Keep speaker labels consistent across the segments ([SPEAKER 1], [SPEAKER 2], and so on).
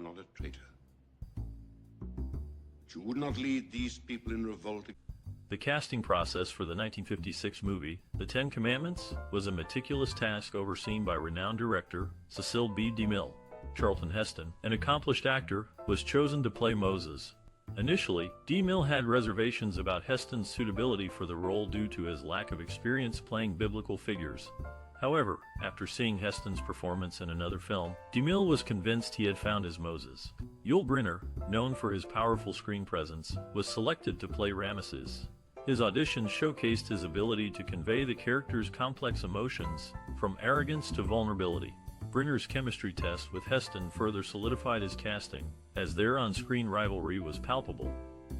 [SPEAKER 1] are not a traitor. But you would not lead these people in revolt.
[SPEAKER 2] The casting process for the 1956 movie, The Ten Commandments, was a meticulous task overseen by renowned director Cecil B. DeMille. Charlton Heston, an accomplished actor, was chosen to play Moses. Initially, DeMille had reservations about Heston's suitability for the role due to his lack of experience playing biblical figures. However, after seeing Heston's performance in another film, DeMille was convinced he had found his Moses. Yul Brynner, known for his powerful screen presence, was selected to play Rameses. His audition showcased his ability to convey the character's complex emotions, from arrogance to vulnerability. Brynner's chemistry test with Heston further solidified his casting, as their on-screen rivalry was palpable.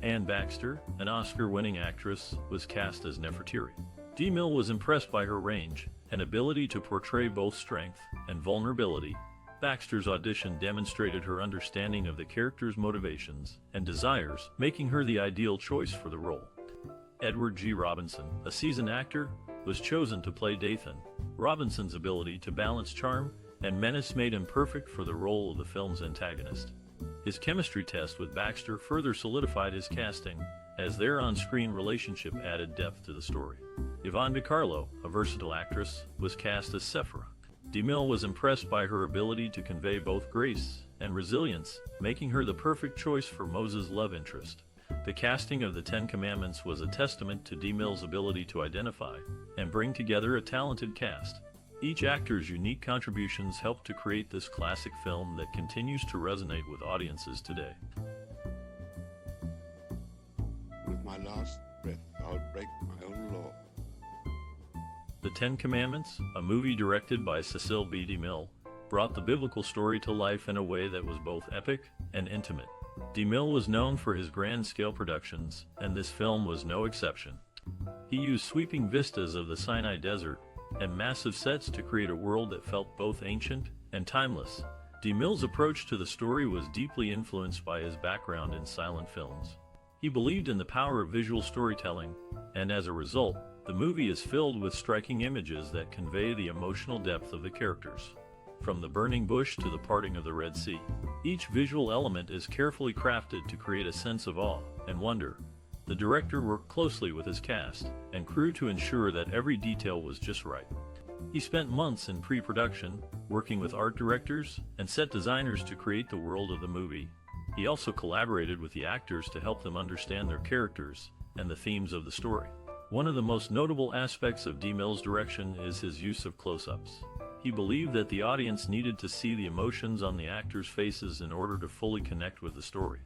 [SPEAKER 2] Anne Baxter, an Oscar-winning actress, was cast as Nefretiri. DeMille was impressed by her range and ability to portray both strength and vulnerability. Baxter's audition demonstrated her understanding of the character's motivations and desires, making her the ideal choice for the role. Edward G. Robinson, a seasoned actor, was chosen to play Dathan. Robinson's ability to balance charm and menace made him perfect for the role of the film's antagonist. His chemistry test with Baxter further solidified his casting, as their on-screen relationship added depth to the story. Yvonne Carlo, a versatile actress, was cast as Sephora. DeMille was impressed by her ability to convey both grace and resilience, making her the perfect choice for Moses' love interest. The casting of the Ten Commandments was a testament to DeMille's ability to identify and bring together a talented cast. Each actor's unique contributions helped to create this classic film that continues to resonate with audiences today.
[SPEAKER 1] With my last breath, I'll break my own law.
[SPEAKER 2] The Ten Commandments, a movie directed by Cecil B. DeMille, brought the biblical story to life in a way that was both epic and intimate. DeMille was known for his grand-scale productions, and this film was no exception. He used sweeping vistas of the Sinai Desert and massive sets to create a world that felt both ancient and timeless. DeMille's approach to the story was deeply influenced by his background in silent films. He believed in the power of visual storytelling, and as a result, the movie is filled with striking images that convey the emotional depth of the characters. From the burning bush to the parting of the Red Sea, each visual element is carefully crafted to create a sense of awe and wonder. The director worked closely with his cast and crew to ensure that every detail was just right. He spent months in pre-production, working with art directors and set designers to create the world of the movie. He also collaborated with the actors to help them understand their characters and the themes of the story. One of the most notable aspects of DeMille's direction is his use of close-ups. He believed that the audience needed to see the emotions on the actors' faces in order to fully connect with the story.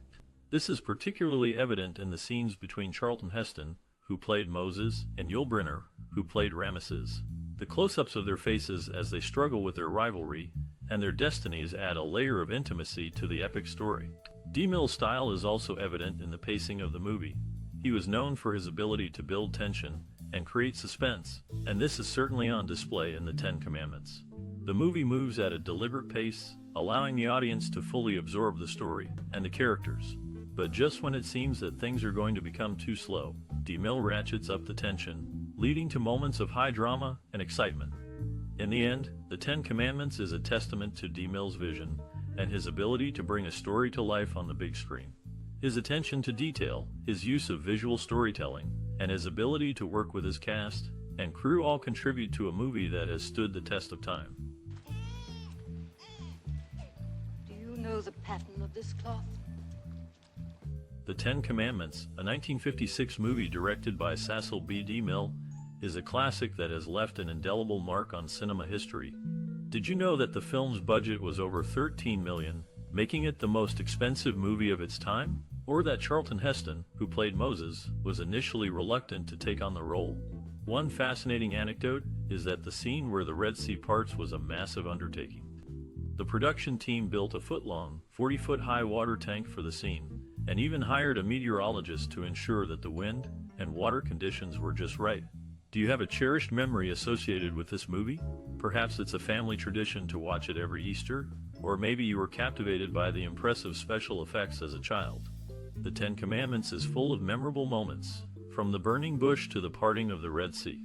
[SPEAKER 2] This is particularly evident in the scenes between Charlton Heston, who played Moses, and Yul Brynner, who played Rameses. The close-ups of their faces as they struggle with their rivalry and their destinies add a layer of intimacy to the epic story. DeMille's style is also evident in the pacing of the movie. He was known for his ability to build tension and create suspense, and this is certainly on display in the Ten Commandments. The movie moves at a deliberate pace, allowing the audience to fully absorb the story and the characters. But just when it seems that things are going to become too slow, DeMille ratchets up the tension, leading to moments of high drama and excitement. In the end, The Ten Commandments is a testament to DeMille's vision and his ability to bring a story to life on the big screen. His attention to detail, his use of visual storytelling, and his ability to work with his cast and crew all contribute to a movie that has stood the test of time.
[SPEAKER 3] Do you know the pattern of this cloth?
[SPEAKER 2] The Ten Commandments, a 1956 movie directed by Cecil B. DeMille, is a classic that has left an indelible mark on cinema history. Did you know that the film's budget was over $13 million, making it the most expensive movie of its time? Or that Charlton Heston, who played Moses, was initially reluctant to take on the role? One fascinating anecdote is that the scene where the Red Sea parts was a massive undertaking. The production team built a foot-long, 40-foot-high water tank for the scene, and even hired a meteorologist to ensure that the wind and water conditions were just right. Do you have a cherished memory associated with this movie? Perhaps it's a family tradition to watch it every Easter, or maybe you were captivated by the impressive special effects as a child. The Ten Commandments is full of memorable moments, from the burning bush to the parting of the Red Sea.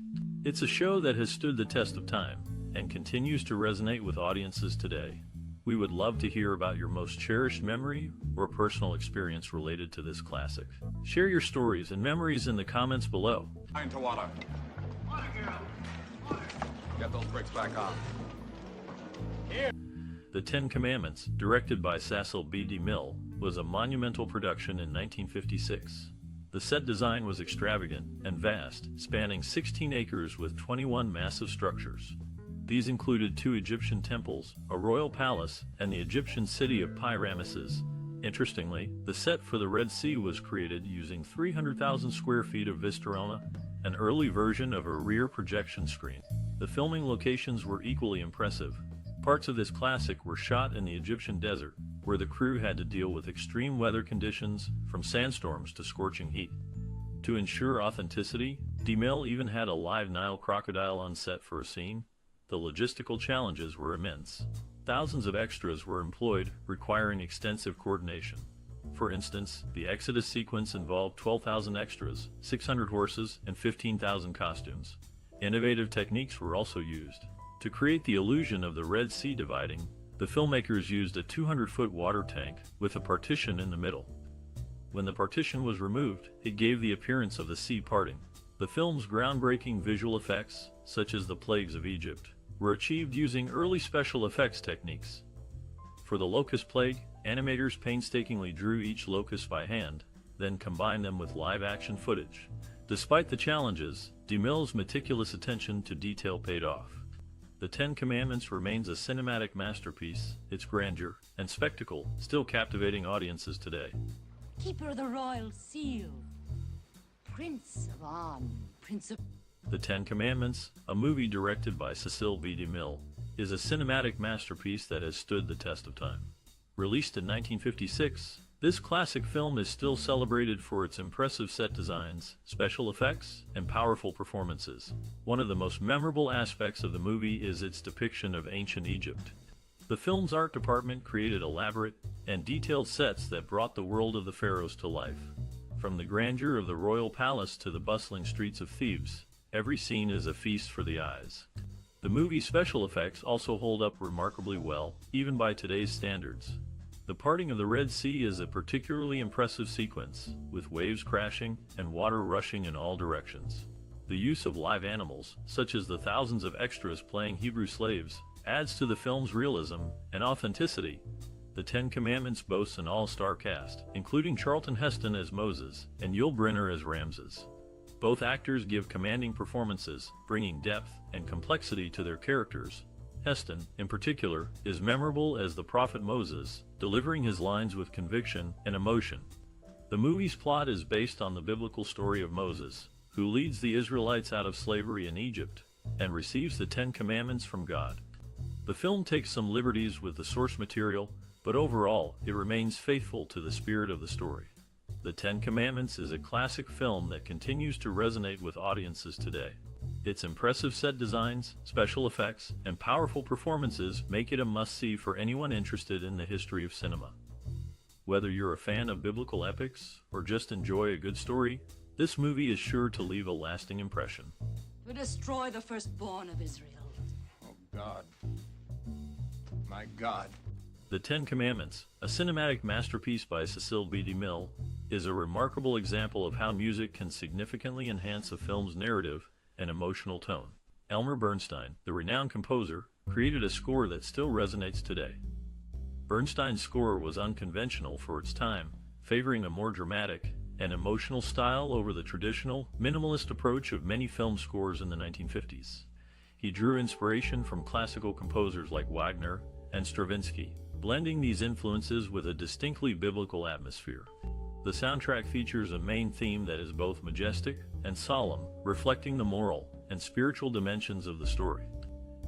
[SPEAKER 2] It's a show that has stood the test of time and continues to resonate with audiences today. We would love to hear about your most cherished memory or personal experience related to this classic. Share your stories and memories in the comments below.
[SPEAKER 4] Into water. Water, girl. Water. Get those bricks back on. Here.
[SPEAKER 2] The Ten Commandments, directed by Cecil B. DeMille, was a monumental production in 1956. The set design was extravagant and vast, spanning 16 acres with 21 massive structures. These included 2 Egyptian temples, a royal palace, and the Egyptian city of Rameses. Interestingly, the set for the Red Sea was created using 300,000 square feet of Vistarama, an early version of a rear projection screen. The filming locations were equally impressive. Parts of this classic were shot in the Egyptian desert, where the crew had to deal with extreme weather conditions, from sandstorms to scorching heat. To ensure authenticity, DeMille even had a live Nile crocodile on set for a scene. The logistical challenges were immense. Thousands of extras were employed, requiring extensive coordination. For instance, the Exodus sequence involved 12,000 extras, 600 horses, and 15,000 costumes. Innovative techniques were also used. To create the illusion of the Red Sea dividing, the filmmakers used a 200-foot water tank with a partition in the middle. When the partition was removed, it gave the appearance of the sea parting. The film's groundbreaking visual effects, such as the plagues of Egypt, were achieved using early special effects techniques. For the locust plague, animators painstakingly drew each locust by hand, then combined them with live-action footage. Despite the challenges, DeMille's meticulous attention to detail paid off. The Ten Commandments remains a cinematic masterpiece, its grandeur and spectacle still captivating audiences today.
[SPEAKER 3] Keeper of the royal seal. Prince of On, Prince of...
[SPEAKER 2] The Ten Commandments, a movie directed by Cecil B. DeMille, is a cinematic masterpiece that has stood the test of time. Released in 1956, this classic film is still celebrated for its impressive set designs, special effects, and powerful performances. One of the most memorable aspects of the movie is its depiction of ancient Egypt. The film's art department created elaborate and detailed sets that brought the world of the pharaohs to life. From the grandeur of the royal palace to the bustling streets of Thebes, every scene is a feast for the eyes. The movie's special effects also hold up remarkably well, even by today's standards. The parting of the Red Sea is a particularly impressive sequence, with waves crashing and water rushing in all directions. The use of live animals, such as the thousands of extras playing Hebrew slaves, adds to the film's realism and authenticity. The Ten Commandments boasts an all-star cast, including Charlton Heston as Moses and Yul Brynner as Rameses. Both actors give commanding performances, bringing depth and complexity to their characters. Heston, in particular, is memorable as the prophet Moses, delivering his lines with conviction and emotion. The movie's plot is based on the biblical story of Moses, who leads the Israelites out of slavery in Egypt and receives the Ten Commandments from God. The film takes some liberties with the source material, but overall, it remains faithful to the spirit of the story. The Ten Commandments is a classic film that continues to resonate with audiences today. Its impressive set designs, special effects, and powerful performances make it a must-see for anyone interested in the history of cinema. Whether you're a fan of biblical epics or just enjoy a good story, this movie is sure to leave a lasting impression.
[SPEAKER 3] To destroy the firstborn of Israel.
[SPEAKER 4] Oh, God. My God.
[SPEAKER 2] The Ten Commandments, a cinematic masterpiece by Cecil B. DeMille, is a remarkable example of how music can significantly enhance a film's narrative and emotional tone. Elmer Bernstein, the renowned composer, created a score that still resonates today. Bernstein's score was unconventional for its time, favoring a more dramatic and emotional style over the traditional, minimalist approach of many film scores in the 1950s. He drew inspiration from classical composers like Wagner and Stravinsky, blending these influences with a distinctly biblical atmosphere. The soundtrack features a main theme that is both majestic and solemn, reflecting the moral and spiritual dimensions of the story.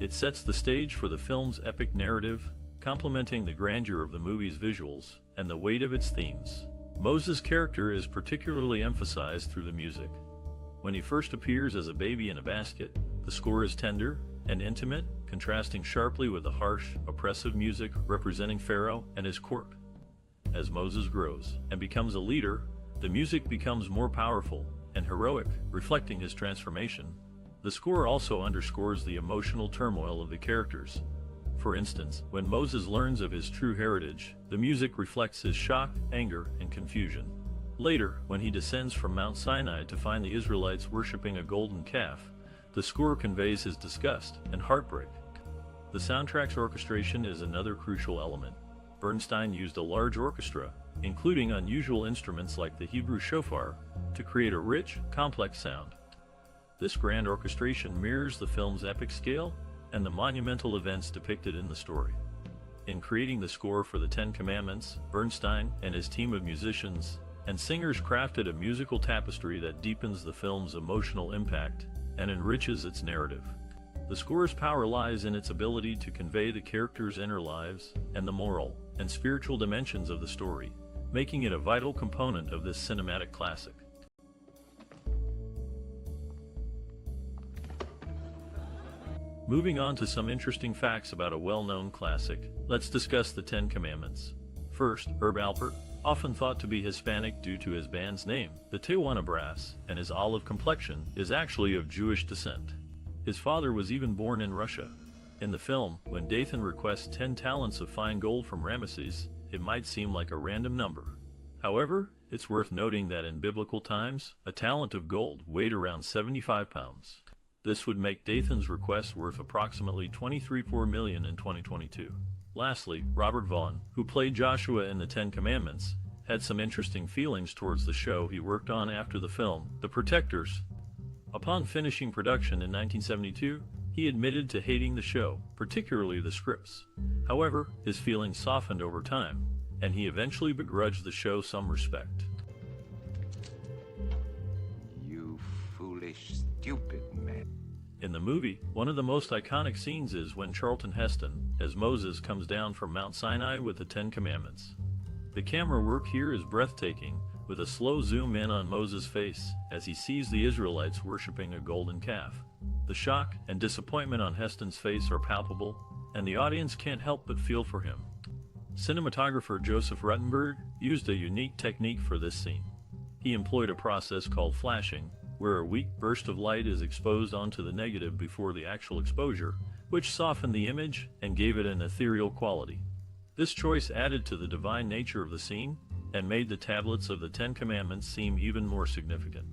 [SPEAKER 2] It sets the stage for the film's epic narrative, complementing the grandeur of the movie's visuals and the weight of its themes. Moses' character is particularly emphasized through the music. When he first appears as a baby in a basket, the score is tender and intimate, contrasting sharply with the harsh, oppressive music representing Pharaoh and his court. As Moses grows and becomes a leader, the music becomes more powerful and heroic, reflecting his transformation. The score also underscores the emotional turmoil of the characters. For instance, when Moses learns of his true heritage, the music reflects his shock, anger, and confusion. Later, when he descends from Mount Sinai to find the Israelites worshipping a golden calf, the score conveys his disgust and heartbreak. The soundtrack's orchestration is another crucial element. Bernstein used a large orchestra, including unusual instruments like the Hebrew shofar, to create a rich, complex sound. This grand orchestration mirrors the film's epic scale and the monumental events depicted in the story. In creating the score for the Ten Commandments, Bernstein and his team of musicians and singers crafted a musical tapestry that deepens the film's emotional impact and enriches its narrative. The score's power lies in its ability to convey the characters' inner lives and the moral and spiritual dimensions of the story, making it a vital component of this cinematic classic. Moving on to some interesting facts about a well-known classic, let's discuss the Ten Commandments. First, Herb Alpert, often thought to be Hispanic due to his band's name, the Tijuana Brass, and his olive complexion, is actually of Jewish descent. His father was even born in Russia. In the film, when Dathan requests 10 talents of fine gold from Rameses, it might seem like a random number. However, it's worth noting that in biblical times, a talent of gold weighed around 75 pounds. This would make Dathan's request worth approximately $23.4 million in 2022. Lastly, Robert Vaughn, who played Joshua in the Ten Commandments, had some interesting feelings towards the show he worked on after the film, The Protectors. Upon finishing production in 1972, he admitted to hating the show, particularly the scripts. However, his feelings softened over time, and he eventually begrudged the show some respect.
[SPEAKER 5] You foolish, stupid man.
[SPEAKER 2] In the movie, one of the most iconic scenes is when Charlton Heston, as Moses, comes down from Mount Sinai with the Ten Commandments. The camera work here is breathtaking, with a slow zoom in on Moses' face as he sees the Israelites worshipping a golden calf. The shock and disappointment on Heston's face are palpable, and the audience can't help but feel for him. Cinematographer Joseph Ruttenberg used a unique technique for this scene. He employed a process called flashing, where a weak burst of light is exposed onto the negative before the actual exposure, which softened the image and gave it an ethereal quality. This choice added to the divine nature of the scene and made the tablets of the Ten Commandments seem even more significant.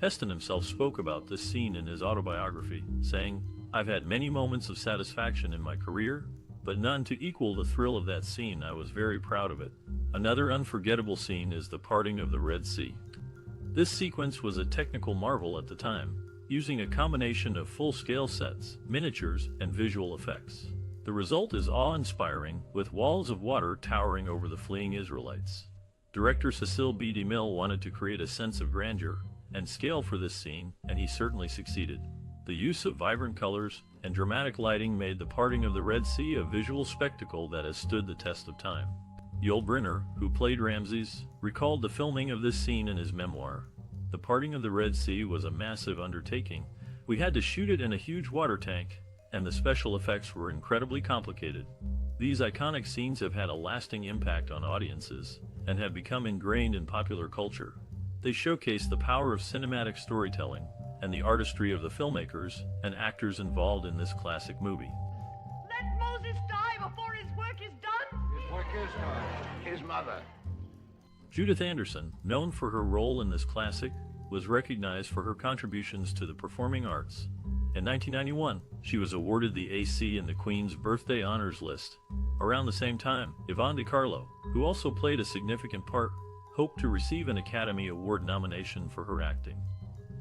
[SPEAKER 2] Heston himself spoke about this scene in his autobiography, saying, "I've had many moments of satisfaction in my career, but none to equal the thrill of that scene. I was very proud of it." Another unforgettable scene is the parting of the Red Sea. This sequence was a technical marvel at the time, using a combination of full-scale sets, miniatures, and visual effects. The result is awe-inspiring, with walls of water towering over the fleeing Israelites. Director Cecil B. DeMille wanted to create a sense of grandeur and scale for this scene, and he certainly succeeded. The use of vibrant colors and dramatic lighting made the parting of the Red Sea a visual spectacle that has stood the test of time. Yul Brynner, who played Rameses, recalled the filming of this scene in his memoir. "The parting of the Red Sea was a massive undertaking. We had to shoot it in a huge water tank, and the special effects were incredibly complicated." These iconic scenes have had a lasting impact on audiences and have become ingrained in popular culture. They showcase the power of cinematic storytelling and the artistry of the filmmakers and actors involved in this classic movie.
[SPEAKER 6] Let Moses die before his work is done.
[SPEAKER 5] His work is done. His mother.
[SPEAKER 2] Judith Anderson, known for her role in this classic, was recognized for her contributions to the performing arts. In 1991, she was awarded the AC in the Queen's Birthday Honors List. Around the same time, Yvonne de Carlo, who also played a significant part, hoped to receive an Academy Award nomination for her acting.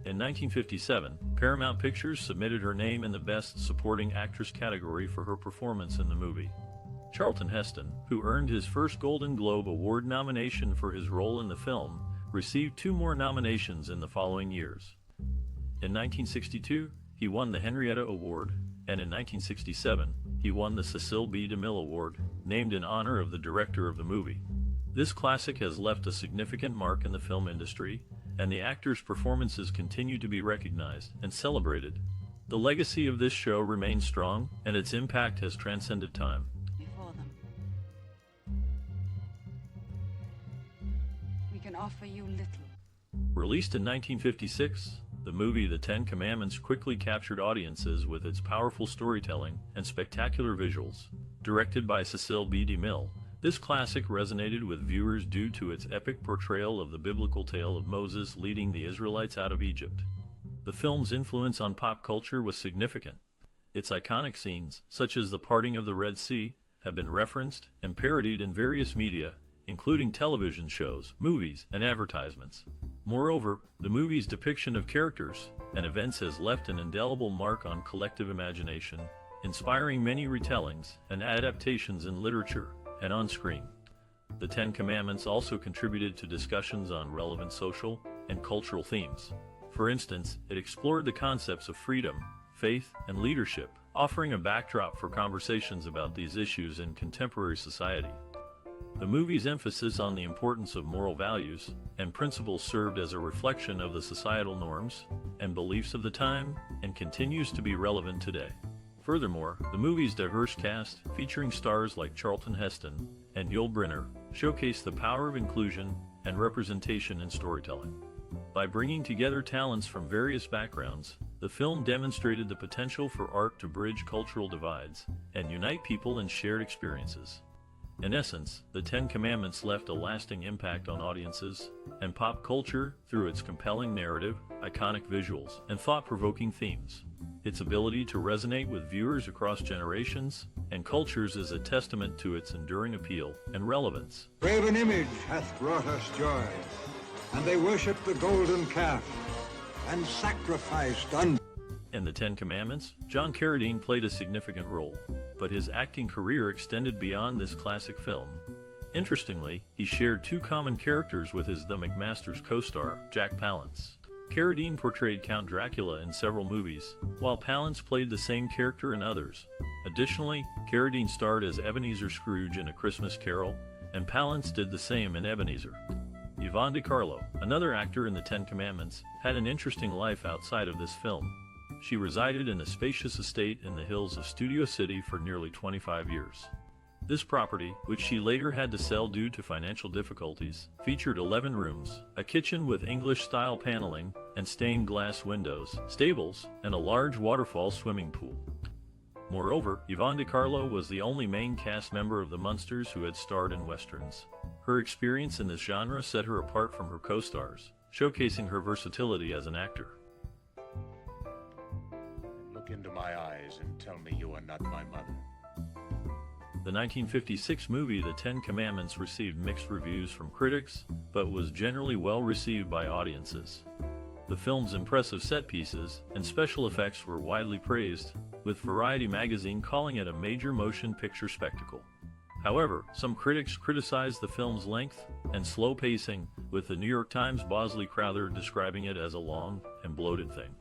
[SPEAKER 2] In 1957, Paramount Pictures submitted her name in the Best Supporting Actress category for her performance in the movie. Charlton Heston, who earned his first Golden Globe Award nomination for his role in the film, received 2 more nominations in the following years. In 1962, he won the Henrietta Award, and in 1967, he won the Cecil B. DeMille Award, named in honor of the director of the movie. This classic has left a significant mark in the film industry, and the actors' performances continue to be recognized and celebrated. The legacy of this show remains strong, and its impact has transcended time.
[SPEAKER 3] Before them. We can offer you little.
[SPEAKER 2] Released in 1956, the movie The Ten Commandments quickly captured audiences with its powerful storytelling and spectacular visuals. Directed by Cecil B. DeMille, this classic resonated with viewers due to its epic portrayal of the biblical tale of Moses leading the Israelites out of Egypt. The film's influence on pop culture was significant. Its iconic scenes, such as the parting of the Red Sea, have been referenced and parodied in various media, including television shows, movies, and advertisements. Moreover, the movie's depiction of characters and events has left an indelible mark on collective imagination, inspiring many retellings and adaptations in literature and on screen. The Ten Commandments also contributed to discussions on relevant social and cultural themes. For instance, it explored the concepts of freedom, faith, and leadership, offering a backdrop for conversations about these issues in contemporary society. The movie's emphasis on the importance of moral values and principles served as a reflection of the societal norms and beliefs of the time and continues to be relevant today. Furthermore, the movie's diverse cast, featuring stars like Charlton Heston and Yul Brynner, showcased the power of inclusion and representation in storytelling. By bringing together talents from various backgrounds, the film demonstrated the potential for art to bridge cultural divides and unite people in shared experiences. In essence, the Ten Commandments left a lasting impact on audiences and pop culture through its compelling narrative, iconic visuals, and thought-provoking themes. Its ability to resonate with viewers across generations and cultures is a testament to its enduring appeal and relevance.
[SPEAKER 7] Graven image hath brought us joy, and they worshipped the golden calf, and sacrificed unto.
[SPEAKER 2] In the Ten Commandments, John Carradine played a significant role, but his acting career extended beyond this classic film. Interestingly, he shared two common characters with his The McMasters co-star, Jack Palance. Carradine portrayed Count Dracula in several movies, while Palance played the same character in others. Additionally, Carradine starred as Ebenezer Scrooge in A Christmas Carol, and Palance did the same in Ebenezer. Yvonne de Carlo, another actor in the Ten Commandments, had an interesting life outside of this film. She resided in a spacious estate in the hills of Studio City for nearly 25 years. This property, which she later had to sell due to financial difficulties, featured 11 rooms, a kitchen with English-style paneling and stained glass windows, stables, and a large waterfall swimming pool. Moreover, Yvonne de Carlo was the only main cast member of the Munsters who had starred in westerns. Her experience in this genre set her apart from her co-stars, showcasing her versatility as an actor.
[SPEAKER 1] Look into my eyes and tell me you are not my mother.
[SPEAKER 2] The 1956 movie The Ten Commandments received mixed reviews from critics, but was generally well received by audiences. The film's impressive set pieces and special effects were widely praised, with Variety magazine calling it a major motion picture spectacle. However, some critics criticized the film's length and slow pacing, with the New York Times' Bosley Crowther describing it as a long and bloated thing.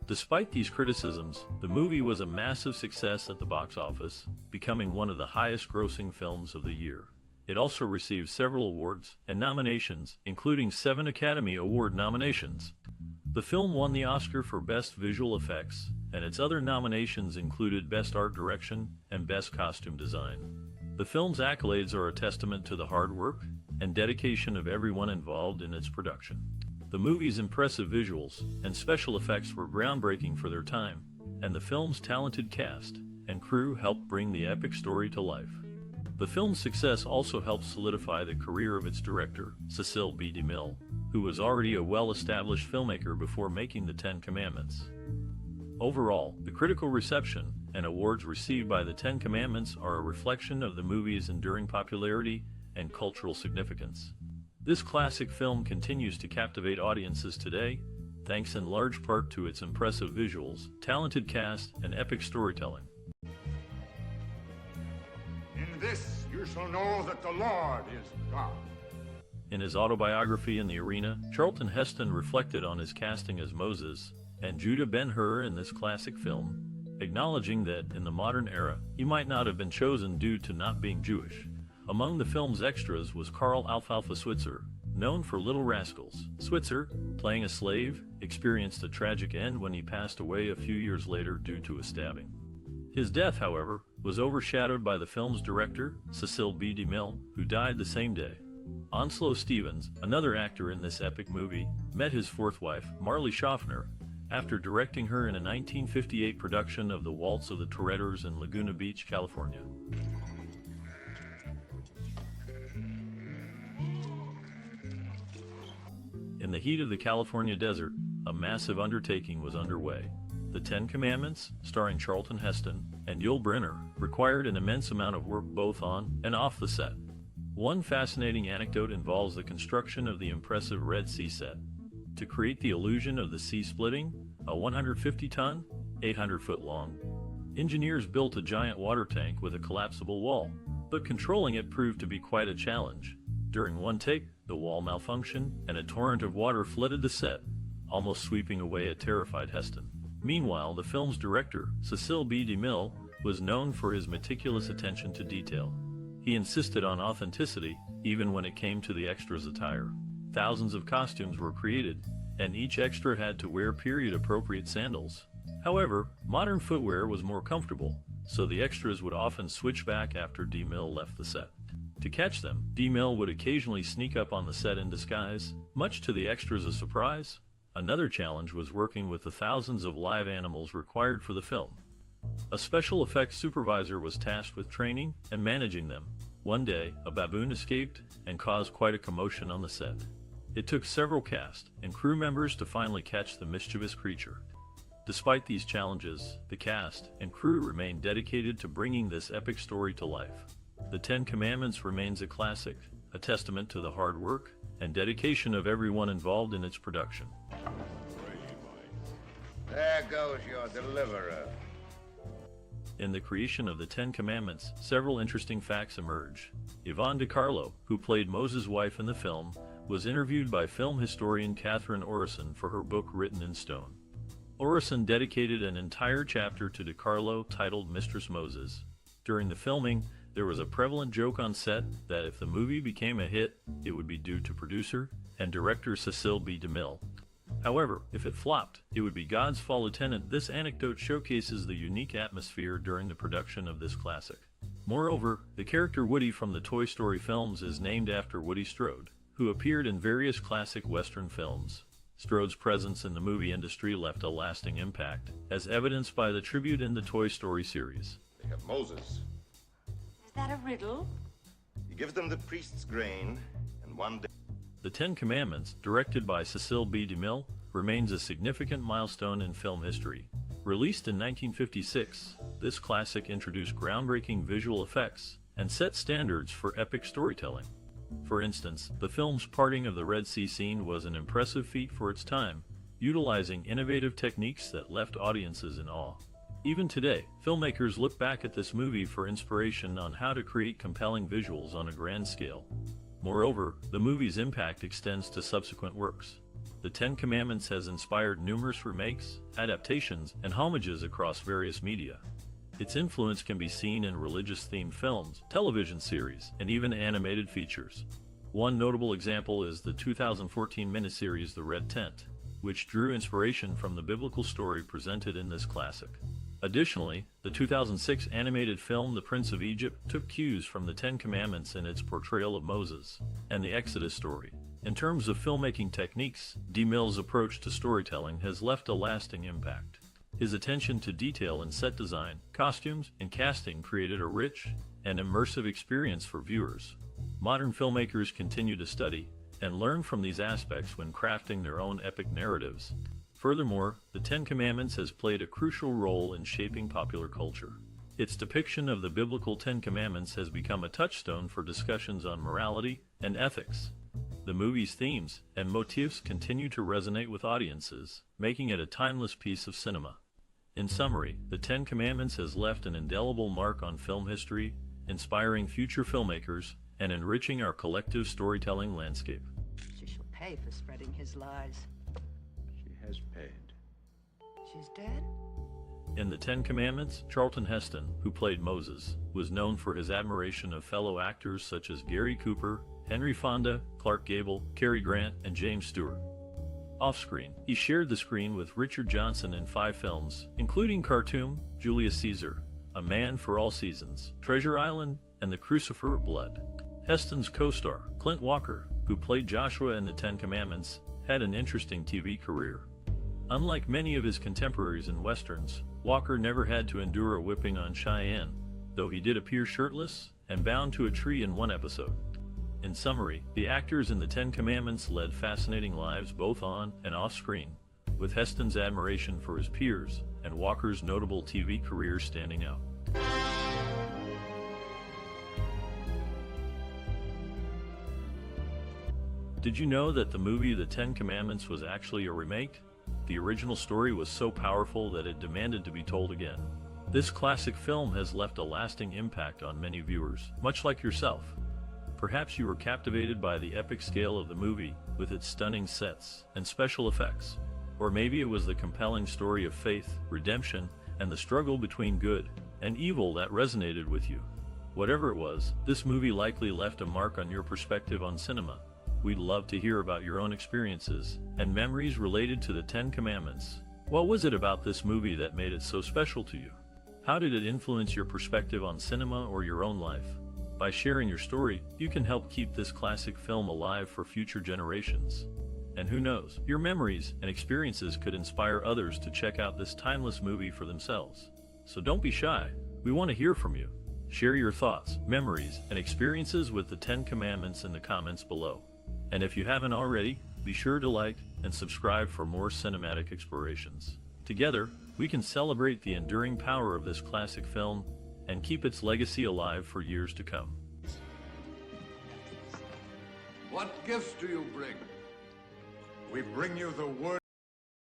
[SPEAKER 2] Despite these criticisms, the movie was a massive success at the box office, becoming one of the highest-grossing films of the year. It also received several awards and nominations, including 7 Academy Award nominations. The film won the Oscar for Best Visual Effects, and its other nominations included Best Art Direction and Best Costume Design. The film's accolades are a testament to the hard work and dedication of everyone involved in its production. The movie's impressive visuals and special effects were groundbreaking for their time, and the film's talented cast and crew helped bring the epic story to life. The film's success also helped solidify the career of its director, Cecil B. DeMille, who was already a well-established filmmaker before making the Ten Commandments. Overall, the critical reception and awards received by the Ten Commandments are a reflection of the movie's enduring popularity and cultural significance. This classic film continues to captivate audiences today, thanks in large part to its impressive visuals, talented cast, and epic storytelling.
[SPEAKER 5] In this you shall know that the Lord is God.
[SPEAKER 2] In his autobiography In the Arena, Charlton Heston reflected on his casting as Moses and Judah Ben-Hur in this classic film, acknowledging that, in the modern era, he might not have been chosen due to not being Jewish. Among the film's extras was Karl Alfalfa Switzer, known for Little Rascals. Switzer, playing a slave, experienced a tragic end when he passed away a few years later due to a stabbing. His death, however, was overshadowed by the film's director, Cecil B. DeMille, who died the same day. Onslow Stevens, another actor in this epic movie, met his fourth wife, Marley Schaffner, after directing her in a 1958 production of The Waltz of the Toreadors in Laguna Beach, California. In the heat of the California desert, a massive undertaking was underway. The Ten Commandments, starring Charlton Heston and Yul Brynner, required an immense amount of work both on and off the set. One fascinating anecdote involves the construction of the impressive Red Sea set. To create the illusion of the sea splitting, a 150-ton, 800-foot-long, engineers built a giant water tank with a collapsible wall, but controlling it proved to be quite a challenge. During one take, the wall malfunctioned, and a torrent of water flooded the set, almost sweeping away a terrified Heston. Meanwhile, the film's director, Cecil B. DeMille, was known for his meticulous attention to detail. He insisted on authenticity, even when it came to the extras' attire. Thousands of costumes were created, and each extra had to wear period-appropriate sandals. However, modern footwear was more comfortable, so the extras would often switch back after DeMille left the set. To catch them, DeMille would occasionally sneak up on the set in disguise, much to the extras' surprise. Another challenge was working with the thousands of live animals required for the film. A special effects supervisor was tasked with training and managing them. One day, a baboon escaped and caused quite a commotion on the set. It took several cast and crew members to finally catch the mischievous creature. Despite these challenges, the cast and crew remained dedicated to bringing this epic story to life. The Ten Commandments remains a classic, a testament to the hard work and dedication of everyone involved in its production.
[SPEAKER 5] There goes your deliverer.
[SPEAKER 2] In the creation of the Ten Commandments, several interesting facts emerge. Yvonne de Carlo, who played Moses' wife in the film, was interviewed by film historian Catherine Orison for her book Written in Stone. Orison dedicated an entire chapter to de Carlo titled Mistress Moses. During the filming, there was a prevalent joke on set that if the movie became a hit, it would be due to producer and director Cecil B. DeMille. However, if it flopped, it would be God's fall lieutenant. This anecdote showcases the unique atmosphere during the production of this classic. Moreover, the character Woody from the Toy Story films is named after Woody Strode, who appeared in various classic Western films. Strode's presence in the movie industry left a lasting impact, as evidenced by the tribute in the Toy Story series.
[SPEAKER 8] They have Moses.
[SPEAKER 3] Is that a riddle?
[SPEAKER 8] He gives them the priest's grain, and one day...
[SPEAKER 2] The Ten Commandments, directed by Cecil B. DeMille, remains a significant milestone in film history. Released in 1956, this classic introduced groundbreaking visual effects and set standards for epic storytelling. For instance, the film's parting of the Red Sea scene was an impressive feat for its time, utilizing innovative techniques that left audiences in awe. Even today, filmmakers look back at this movie for inspiration on how to create compelling visuals on a grand scale. Moreover, the movie's impact extends to subsequent works. The Ten Commandments has inspired numerous remakes, adaptations, and homages across various media. Its influence can be seen in religious-themed films, television series, and even animated features. One notable example is the 2014 miniseries The Red Tent, which drew inspiration from the biblical story presented in this classic. Additionally, the 2006 animated film The Prince of Egypt took cues from the Ten Commandments in its portrayal of Moses and the Exodus story. In terms of filmmaking techniques, DeMille's approach to storytelling has left a lasting impact. His attention to detail in set design, costumes, and casting created a rich and immersive experience for viewers. Modern filmmakers continue to study and learn from these aspects when crafting their own epic narratives. Furthermore, the Ten Commandments has played a crucial role in shaping popular culture. Its depiction of the biblical Ten Commandments has become a touchstone for discussions on morality and ethics. The movie's themes and motifs continue to resonate with audiences, making it a timeless piece of cinema. In summary, the Ten Commandments has left an indelible mark on film history, inspiring future filmmakers and enriching our collective storytelling landscape.
[SPEAKER 9] She shall pay for spreading his lies.
[SPEAKER 5] She has paid.
[SPEAKER 9] She's dead?
[SPEAKER 2] In the Ten Commandments, Charlton Heston, who played Moses, was known for his admiration of fellow actors such as Gary Cooper, Henry Fonda, Clark Gable, Cary Grant, and James Stewart. Off-screen, he shared the screen with Richard Johnson in 5 films, including Khartoum, Julius Caesar, A Man for All Seasons, Treasure Island, and The Crucifer of Blood. Heston's co-star, Clint Walker, who played Joshua in the Ten Commandments, had an interesting TV career. Unlike many of his contemporaries in westerns, Walker never had to endure a whipping on Cheyenne, though he did appear shirtless and bound to a tree in one episode. In summary, the actors in the Ten Commandments led fascinating lives both on and off screen, with Heston's admiration for his peers and Walker's notable TV career standing out. Did you know that the movie The Ten Commandments was actually a remake? The original story was so powerful that it demanded to be told again. This classic film has left a lasting impact on many viewers, much like yourself. Perhaps you were captivated by the epic scale of the movie, with its stunning sets and special effects. Or maybe it was the compelling story of faith, redemption, and the struggle between good and evil that resonated with you. Whatever it was, this movie likely left a mark on your perspective on cinema. We'd love to hear about your own experiences and memories related to the Ten Commandments. What was it about this movie that made it so special to you? How did it influence your perspective on cinema or your own life? By sharing your story, you can help keep this classic film alive for future generations. And who knows, your memories and experiences could inspire others to check out this timeless movie for themselves. So don't be shy. We want to hear from you. Share your thoughts, memories, and experiences with the Ten Commandments in the comments below. And if you haven't already, be sure to like and subscribe for more cinematic explorations. Together, we can celebrate the enduring power of this classic film and keep its legacy alive for years to come.
[SPEAKER 5] What gifts do you bring?
[SPEAKER 1] We bring you the word